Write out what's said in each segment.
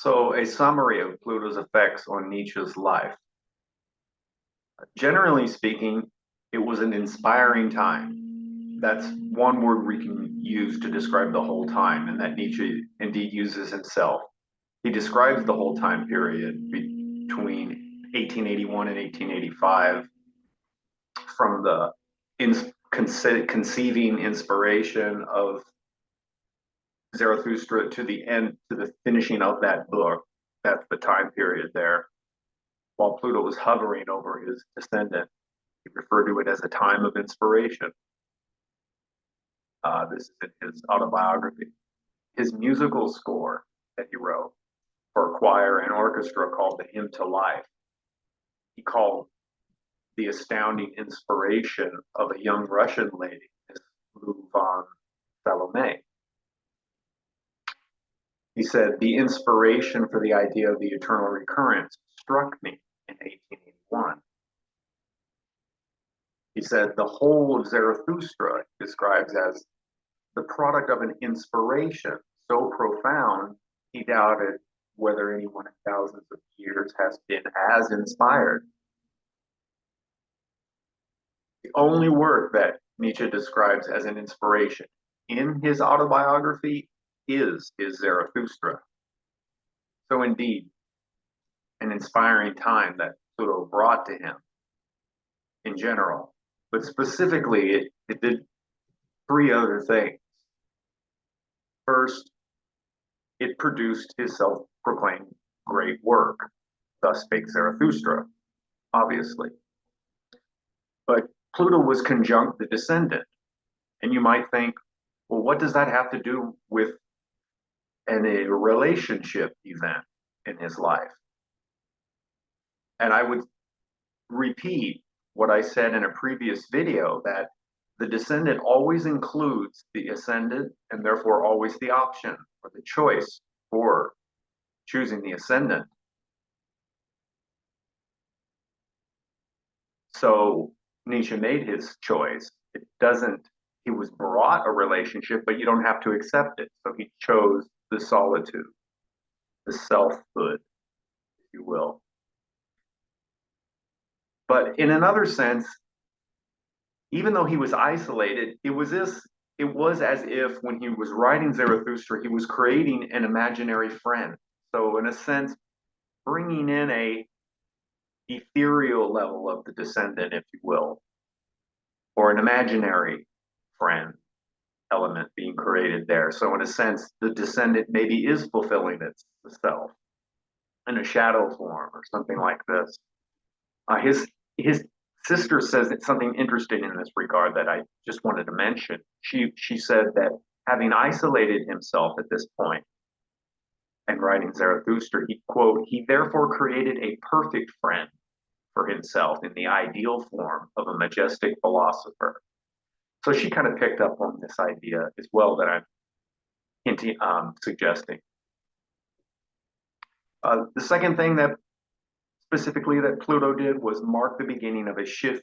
So, a summary of Pluto's effects on Nietzsche's life. Generally speaking, it was an inspiring time. That's one word we can use to describe the whole time, and that Nietzsche indeed uses himself. He describes the whole time period between 1881 and 1885 from the conceiving inspiration of Zarathustra to the end, to the finishing of that book. That's the time period there. While Pluto was hovering over his descendant, he referred to it as a time of inspiration. This is in his autobiography. His musical score that he wrote for choir and orchestra called The Hymn to Life, he called the astounding inspiration of a young Russian lady, Miss Lou von Salome. He said, the inspiration for the idea of the eternal recurrence struck me in 1881. He said, the whole of Zarathustra describes as the product of an inspiration so profound, he doubted whether anyone in thousands of years has been as inspired. The only work that Nietzsche describes as an inspiration in his autobiography is his Zarathustra. So indeed, an inspiring time that Pluto brought to him in general, but specifically it did three other things. First, it produced his self-proclaimed great work, Thus Spake Zarathustra, obviously. But Pluto was conjunct the descendant. And you might think, well, what does that have to do with a relationship event in his life? And I would repeat what I said in a previous video, that the descendant always includes the ascendant and therefore always the option or the choice for choosing the ascendant. So Nietzsche made his choice. It doesn't, he was brought a relationship, but you don't have to accept it. So he chose the solitude, the selfhood, if you will. But in another sense, even though he was isolated, it was as if when he was writing Zarathustra, he was creating an imaginary friend. So in a sense, bringing in a ethereal level of the descendant, if you will, or an imaginary friend element being created there. So in a sense, the descendant maybe is fulfilling itself in a shadow form or something like this. His sister says it's something interesting in this regard that I just wanted to mention. She said that having isolated himself at this point and writing Zarathustra, he quote, he therefore created a perfect friend for himself in the ideal form of a majestic philosopher. So she kind of picked up on this idea as well that I'm suggesting. The second thing that specifically that Pluto did was mark the beginning of a shift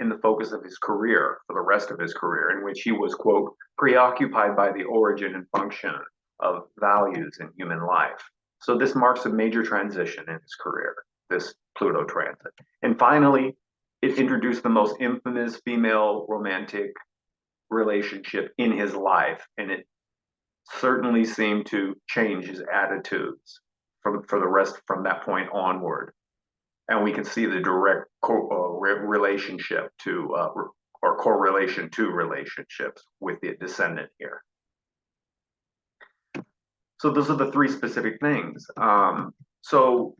in the focus of his career for the rest of his career, in which he was, quote, preoccupied by the origin and function of values in human life. So this marks a major transition in his career, this Pluto transit. And finally, it introduced the most infamous female romantic relationship in his life, and it certainly seemed to change his attitudes for the rest from that point onward. And we can see the direct relationship to or correlation to relationships with the descendant here. So those are the three specific things. So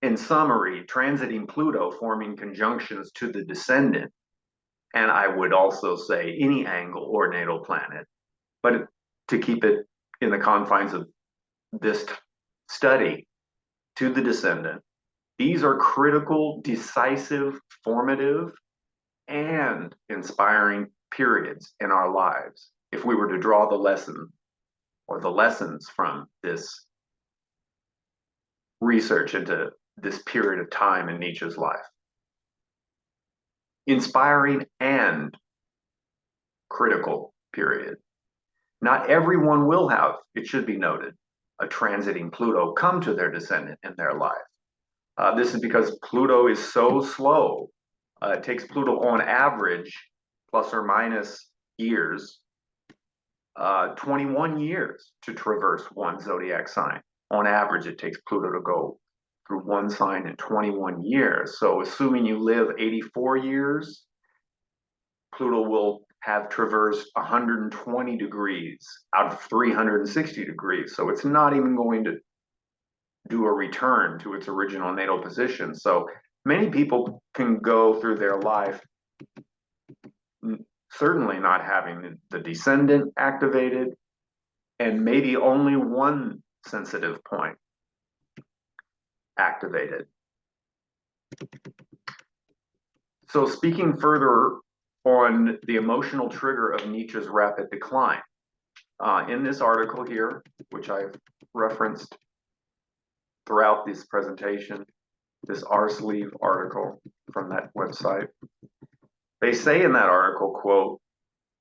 in summary, transiting Pluto, forming conjunctions to the descendant, and I would also say any angle or natal planet, but to keep it in the confines of this study, to the descendant, these are critical, decisive, formative, and inspiring periods in our lives. If we were to draw the lesson or the lessons from this research into this period of time in Nietzsche's life. Inspiring and critical period. Not everyone will have, it should be noted, a transiting Pluto come to their descendant in their life. This is because Pluto is so slow. It takes Pluto on average, plus or minus years, 21 years to traverse one zodiac sign. On average, it takes Pluto to go through one sign in 21 years. So assuming you live 84 years, Pluto will have traversed 120 degrees out of 360 degrees. So it's not even going to do a return to its original natal position. So many people can go through their life certainly not having the descendant activated, and maybe only one sensitive point activated. So speaking further on the emotional trigger of Nietzsche's rapid decline, in this article here, which I've referenced throughout this presentation, this R-Sleeve article from that website, they say in that article, quote,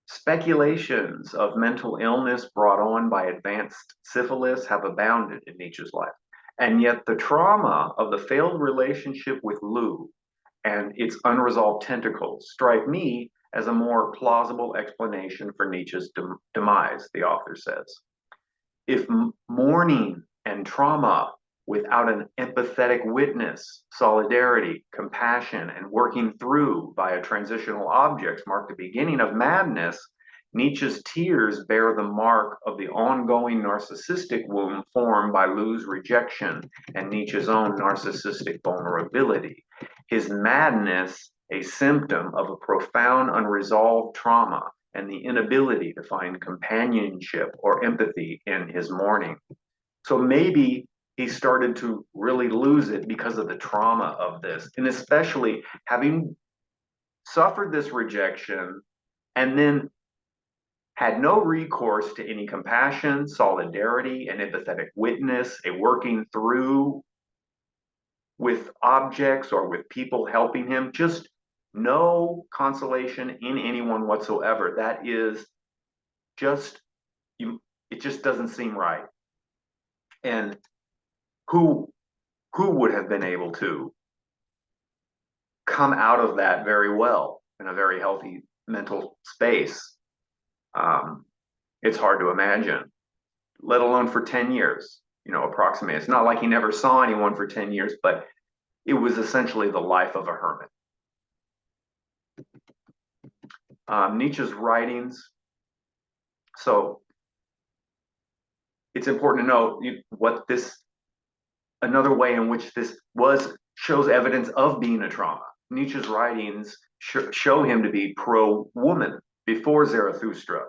speculations of mental illness brought on by advanced syphilis have abounded in Nietzsche's life. And yet the trauma of the failed relationship with Lou and its unresolved tentacles strike me as a more plausible explanation for Nietzsche's demise, the author says. If mourning and trauma without an empathetic witness, solidarity, compassion, and working through via transitional objects mark the beginning of madness, Nietzsche's tears bear the mark of the ongoing narcissistic wound formed by Lou's rejection and Nietzsche's own narcissistic vulnerability. His madness, a symptom of a profound unresolved trauma and the inability to find companionship or empathy in his mourning. So maybe he started to really lose it because of the trauma of this, and especially having suffered this rejection and then had no recourse to any compassion, solidarity, and empathetic witness, a working through with objects or with people helping him, just no consolation in anyone whatsoever. That is just, it just doesn't seem right. And who would have been able to come out of that very well in a very healthy mental space? It's hard to imagine, let alone for 10 years, approximately. It's not like he never saw anyone for 10 years, but it was essentially the life of a hermit. Nietzsche's writings. So it's important to note another way in which this shows evidence of being a trauma. Nietzsche's writings show him to be pro-woman before Zarathustra.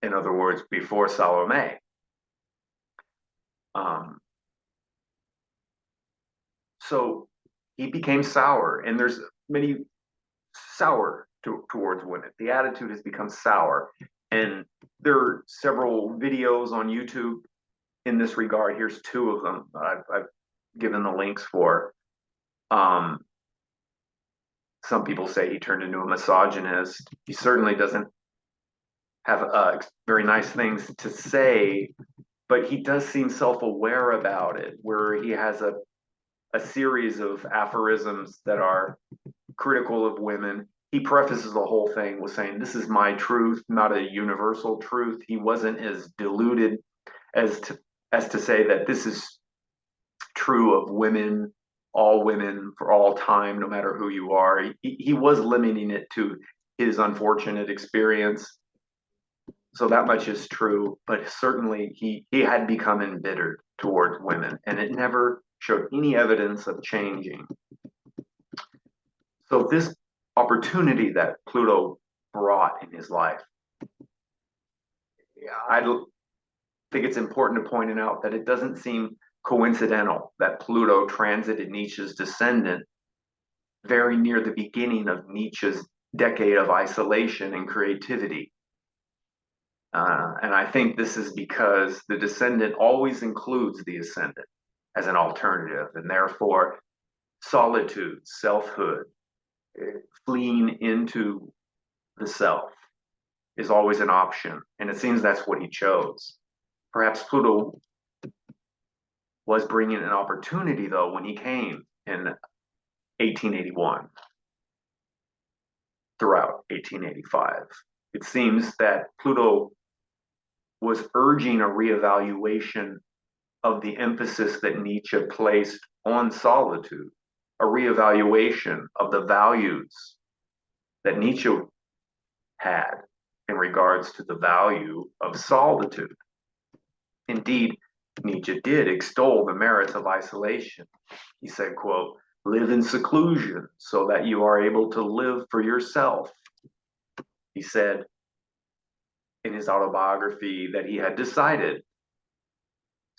In other words, before Salome. So he became sour, and there's many sour towards women. The attitude has become sour, and there are several videos on YouTube in this regard. Here's two of them I've given the links for. Some people say he turned into a misogynist. He certainly doesn't have very nice things to say, but he does seem self-aware about it, where he has a series of aphorisms that are critical of women. He prefaces the whole thing with saying, this is my truth, not a universal truth. He wasn't as deluded as to say that this is true of women, all women, for all time, no matter who you are. He was limiting it to his unfortunate experience. So that much is true, but certainly he had become embittered towards women, and it never showed any evidence of changing. So this opportunity that Pluto brought in his life, I think it's important to point out that it doesn't seem coincidental that Pluto transited Nietzsche's descendant very near the beginning of Nietzsche's decade of isolation and creativity. And I think this is because the descendant always includes the ascendant as an alternative, and therefore solitude, selfhood, fleeing into the self is always an option, and it seems that's what he chose. Perhaps Pluto was bringing an opportunity, though, when he came in 1881 throughout 1885. It seems that Pluto was urging a reevaluation of the emphasis that Nietzsche placed on solitude, a reevaluation of the values that Nietzsche had in regards to the value of solitude. Indeed, Nietzsche did extol the merits of isolation. He said, quote, live in seclusion so that you are able to live for yourself. He said in his autobiography that he had decided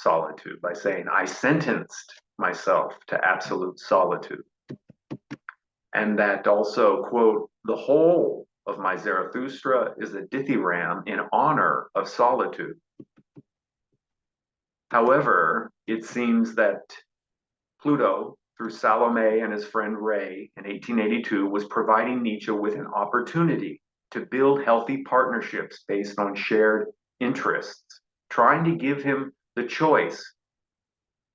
solitude by saying, I sentenced myself to absolute solitude. And that also, quote, the whole of my Zarathustra is a dithyramb in honor of solitude. However, it seems that Pluto, through Salome and his friend Ray in 1882, was providing Nietzsche with an opportunity to build healthy partnerships based on shared interests, trying to give him the choice,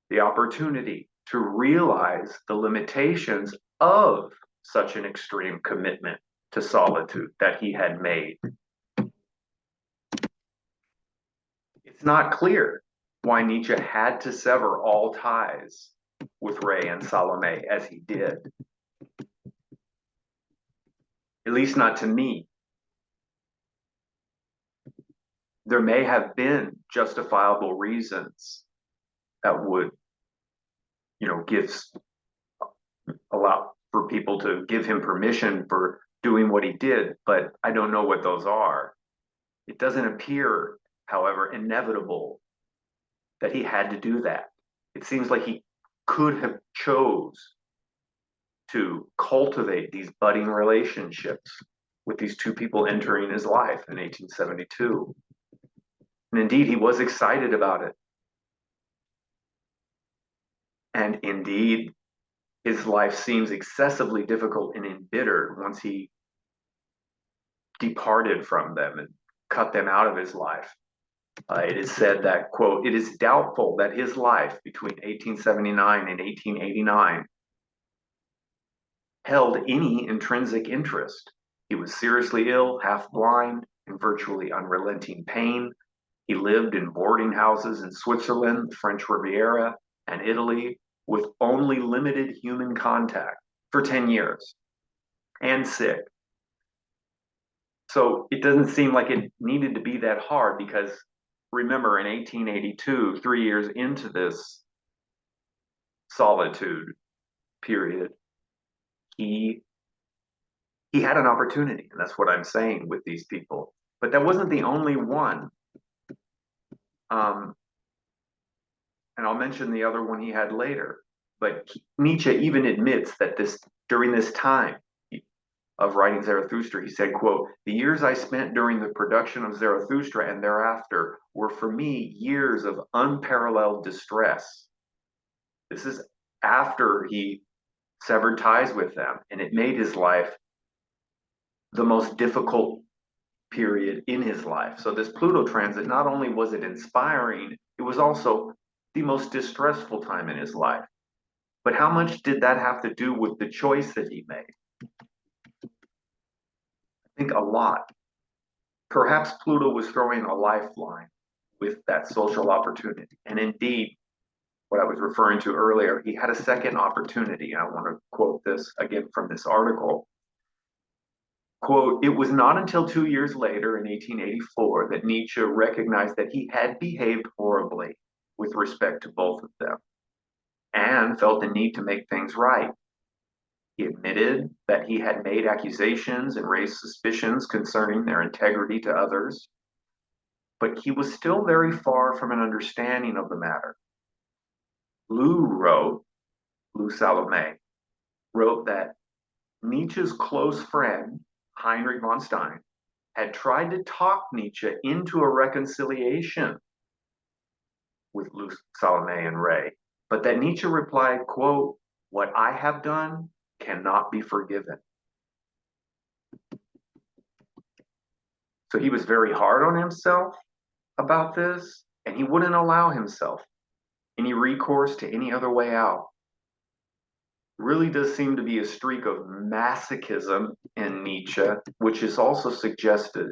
the opportunity to realize the limitations of such an extreme commitment to solitude that he had made. It's not clear why Nietzsche had to sever all ties with Ray and Salome as he did. At least not to me. There may have been justifiable reasons that would, allow for people to give him permission for doing what he did, but I don't know what those are. It doesn't appear, however, inevitable that he had to do that. It seems like he could have chose to cultivate these budding relationships with these two people entering his life in 1872. And indeed, he was excited about it. And indeed, his life seems excessively difficult and embittered once he departed from them and cut them out of his life. It is said that, quote, it is doubtful that his life between 1879 and 1889 held any intrinsic interest. He was seriously ill, half blind, in virtually unrelenting pain. He lived in boarding houses in Switzerland, the French Riviera, and Italy with only limited human contact for 10 years and sick. So it doesn't seem like it needed to be that hard because remember in 1882, 3 years into this solitude period, he had an opportunity, and that's what I'm saying with these people. But that wasn't the only one. And I'll mention the other one he had later. But Nietzsche even admits that during this time of writing Zarathustra, he said, quote, the years I spent during the production of Zarathustra and thereafter were for me years of unparalleled distress. This is after he severed ties with them, and it made his life the most difficult period in his life. So this Pluto transit, not only was it inspiring, it was also the most distressful time in his life. But how much did that have to do with the choice that he made? I think a lot. Perhaps Pluto was throwing a lifeline with that social opportunity. And indeed, what I was referring to earlier, he had a second opportunity. I want to quote this again from this article. Quote, it was not until 2 years later in 1884 that Nietzsche recognized that he had behaved horribly with respect to both of them and felt the need to make things right. He admitted that he had made accusations and raised suspicions concerning their integrity to others, but he was still very far from an understanding of the matter. Lou Salome, wrote that Nietzsche's close friend, Heinrich von Stein, had tried to talk Nietzsche into a reconciliation with Lou Salome and Ray, but that Nietzsche replied, quote, what I have done cannot be forgiven. So he was very hard on himself about this, and he wouldn't allow himself any recourse to any other way out. Really does seem to be a streak of masochism in Nietzsche, which is also suggested.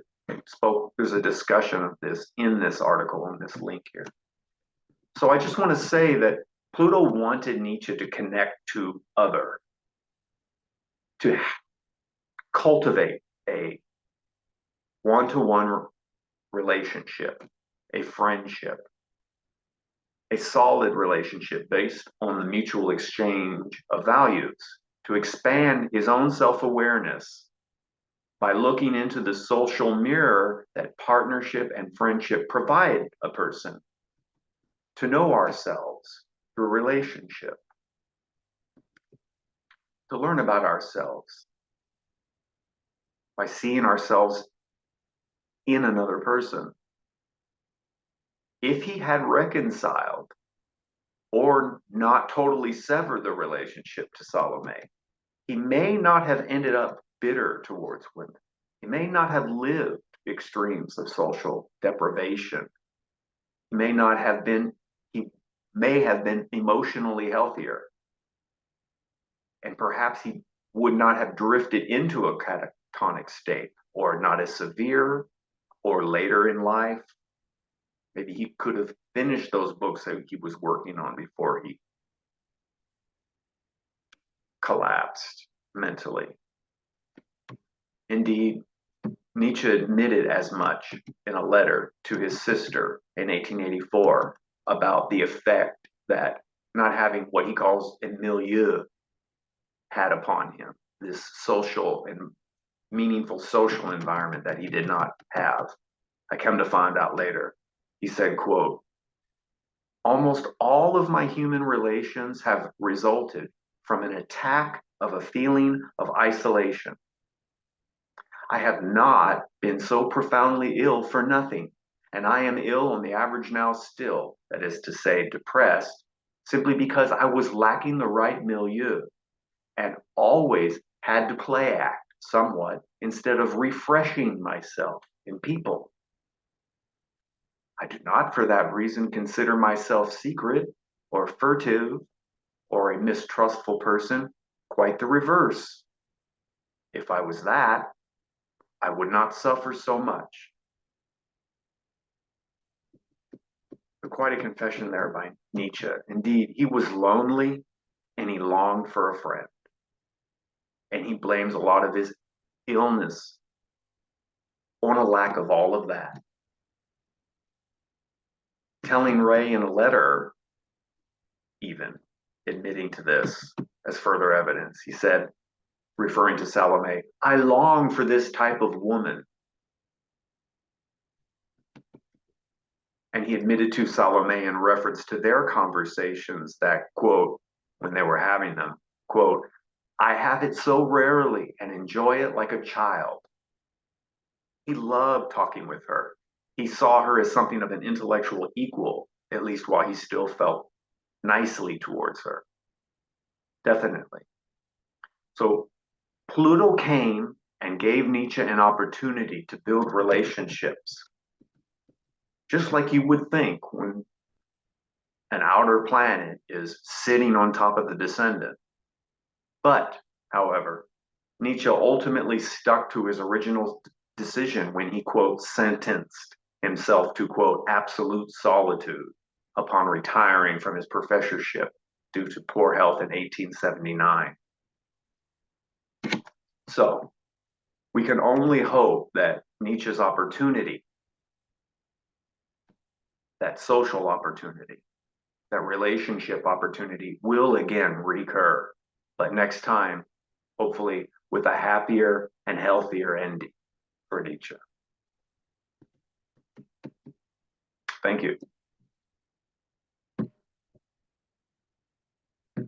There's a discussion of this in this article in this link here. So I just want to say that Pluto wanted Nietzsche to connect to other, to cultivate a one-to-one relationship, a friendship, a solid relationship based on the mutual exchange of values, to expand his own self-awareness by looking into the social mirror that partnership and friendship provide a person, to know ourselves through relationship, to learn about ourselves by seeing ourselves in another person. If he had reconciled or not totally severed the relationship to Salome, he may not have ended up bitter towards women. He may not have lived extremes of social deprivation. He may have been emotionally healthier. And perhaps he would not have drifted into a catatonic state, or not as severe, or later in life. Maybe he could have finished those books that he was working on before he collapsed mentally. Indeed, Nietzsche admitted as much in a letter to his sister in 1884 about the effect that not having what he calls a milieu had upon him, this social and meaningful social environment that he did not have. I come to find out later. He said, quote, "Almost all of my human relations have resulted from an attack of a feeling of isolation. I have not been so profoundly ill for nothing, and I am ill on the average now still, that is to say, depressed, simply because I was lacking the right milieu and always had to play act somewhat instead of refreshing myself in people. I do not for that reason consider myself secret or furtive or a mistrustful person, quite the reverse. If I was that, I would not suffer so much." Quite a confession there by Nietzsche. Indeed, he was lonely and he longed for a friend. And he blames a lot of his illness on a lack of all of that. Telling Ray in a letter, even admitting to this as further evidence, he said, referring to Salome, "I long for this type of woman." And he admitted to Salome in reference to their conversations that, quote, when they were having them, quote, "I have it so rarely and enjoy it like a child." He loved talking with her. He saw her as something of an intellectual equal, at least while he still felt nicely towards her. Definitely. So Pluto came and gave Nietzsche an opportunity to build relationships, just like you would think when an outer planet is sitting on top of the descendant. But, however, Nietzsche ultimately stuck to his original decision when he, quote, sentenced himself to, quote, absolute solitude upon retiring from his professorship due to poor health in 1879. So we can only hope that Nietzsche's opportunity, that social opportunity, that relationship opportunity will again recur, but next time, hopefully with a happier and healthier ending for Nietzsche. Thank you.